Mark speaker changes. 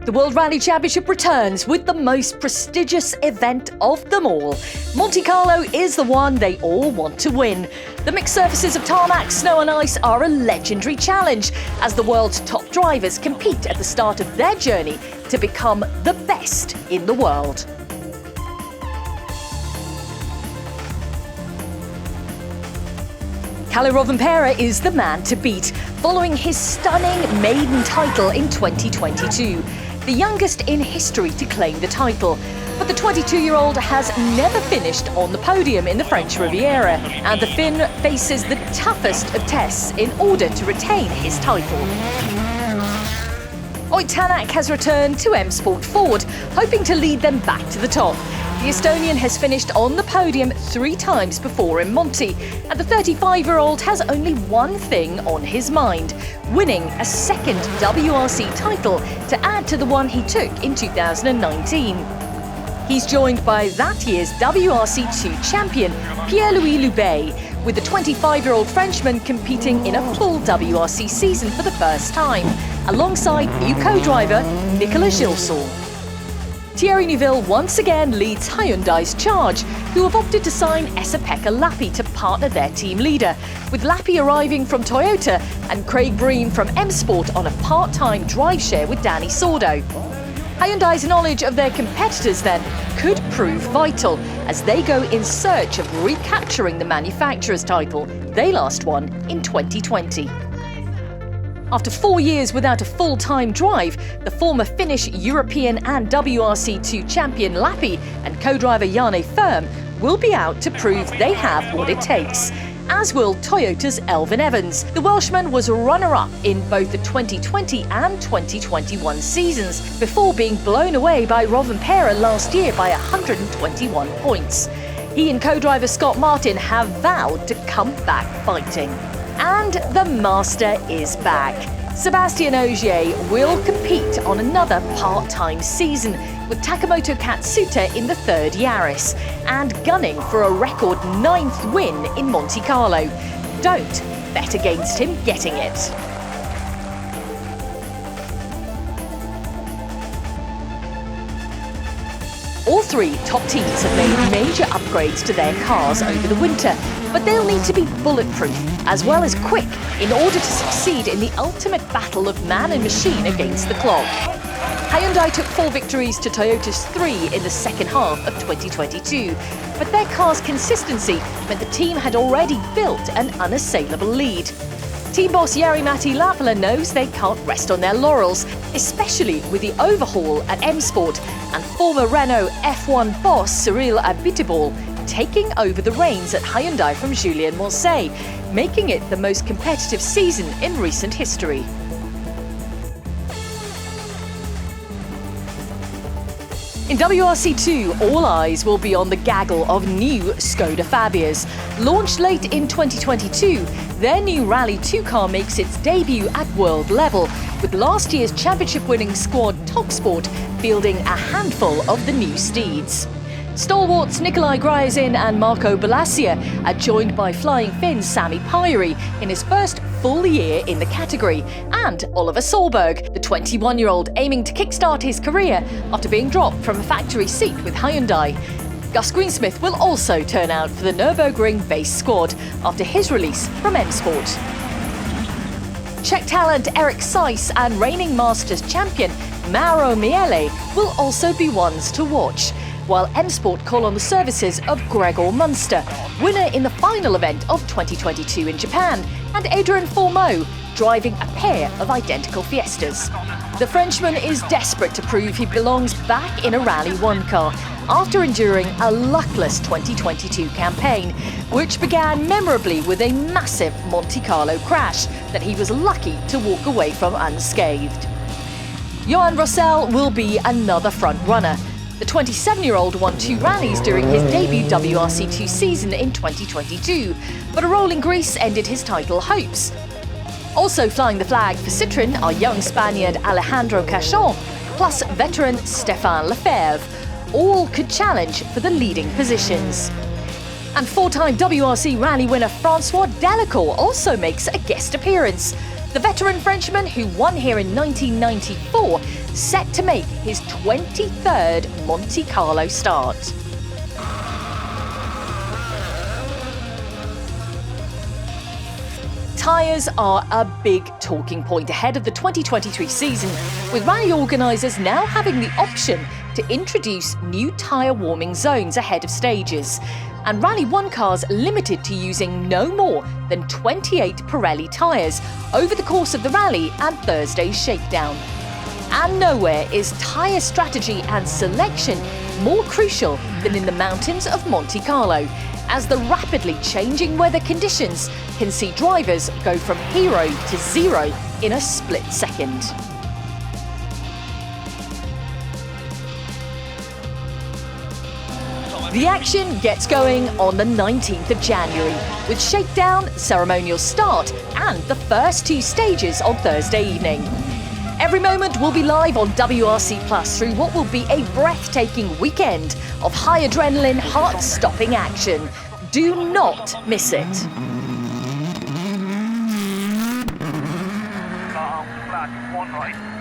Speaker 1: The World Rally Championship returns with the most prestigious event of them all. Monte-Carlo is the one they all want to win. The mixed surfaces of tarmac, snow and ice are a legendary challenge as the world's top drivers compete at the start of their journey to become the best in the world. Kalle Rovanperä is the man to beat, following his stunning maiden title in 2022. The youngest in history to claim the title. But the 22-year-old has never finished on the podium in the French Riviera, and the Finn faces the toughest of tests in order to retain his title. Ott Tänak has returned to M Sport Ford, hoping to lead them back to the top. The Estonian has finished on the podium 3 times before in Monte, and the 35-year-old has only one thing on his mind: winning a second WRC title to add to the one he took in 2019. He's joined by that year's WRC2 champion, Pierre-Louis Loubet, with the 25-year-old Frenchman competing in a full WRC season for the first time, alongside new co-driver Nicolas Gilsoul. Thierry Neuville once again leads Hyundai's charge, who have opted to sign Esa-Pekka Lappi to partner their team leader, with Lappi arriving from Toyota and Craig Breen from M Sport on a part-time drive share with Danny Sordo. Hyundai's knowledge of their competitors then could prove vital as they go in search of recapturing the manufacturer's title they last won in 2020. After 4 years without a full-time drive, the former Finnish, European and WRC2 champion Lappi and co-driver Janne Ferm will be out to prove they have what it takes, as will Toyota's Elfyn Evans. The Welshman was a runner-up in both the 2020 and 2021 seasons, before being blown away by Rovanperä last year by 121 points. He and co-driver Scott Martin have vowed to come back fighting. And the master is back. Sébastien Ogier will compete on another part-time season, with Takamoto Katsuta in the 3rd Yaris and gunning for a record 9th win in Monte-Carlo. Don't bet against him getting it. All 3 top teams have made major upgrades to their cars over the winter, but they'll need to be bulletproof as well as quick in order to succeed in the ultimate battle of man and machine against the clock. Hyundai took 4 victories to Toyota's 3 in the second half of 2022, but their car's consistency meant the team had already built an unassailable lead. Team boss Jari-Matti Latvala knows they can't rest on their laurels, especially with the overhaul at M Sport and former Renault F1 boss Cyril Abiteboul taking over the reins at Hyundai from Julien Moncey, making it the most competitive season in recent history. In WRC2, all eyes will be on the gaggle of new Skoda Fabias. Launched late in 2022, their new Rally 2 car makes its debut at world level, with last year's championship-winning squad Topsport fielding a handful of the new steeds. Stalwarts Nikolai Gryazin and Marco Balasia are joined by Flying Finn's Sami Päiry in his first full year in the category, and Oliver Solberg, the 21-year-old aiming to kickstart his career after being dropped from a factory seat with Hyundai. Gus Greensmith will also turn out for the Nürburgring base squad after his release from M Sport. Czech talent Eric Seiss and reigning Masters champion Mauro Miele will also be ones to watch, while M Sport call on the services of Gregor Munster, winner in the final event of 2022 in Japan, and Adrien Fourmeau, driving a pair of identical Fiestas. The Frenchman is desperate to prove he belongs back in a Rally 1 car after enduring a luckless 2022 campaign, which began memorably with a massive Monte-Carlo crash that he was lucky to walk away from unscathed. Johan Rossell will be another front-runner. The 27-year-old won 2 rallies during his debut WRC2 season in 2022, but a roll in Greece ended his title hopes. Also flying the flag for Citroën are young Spaniard Alejandro Cachon, plus veteran Stéphane Lefebvre. All could challenge for the leading positions. And 4-time WRC Rally winner François Delacour also makes a guest appearance. The veteran Frenchman, who won here in 1994, set to make his 23rd Monte Carlo start. Tyres are a big talking point ahead of the 2023 season, with rally organisers now having the option to introduce new tyre warming zones ahead of stages, and Rally 1 cars limited to using no more than 28 Pirelli tyres over the course of the rally and Thursday's shakedown. And nowhere is tyre strategy and selection more crucial than in the mountains of Monte Carlo, as the rapidly changing weather conditions can see drivers go from hero to zero in a split second. The action gets going on the 19th of January, with shakedown, ceremonial start and the first two stages on Thursday evening. Every moment will be live on WRC Plus through what will be a breathtaking weekend of high adrenaline, heart-stopping action. Do not miss it.
Speaker 2: Flag, 1 right.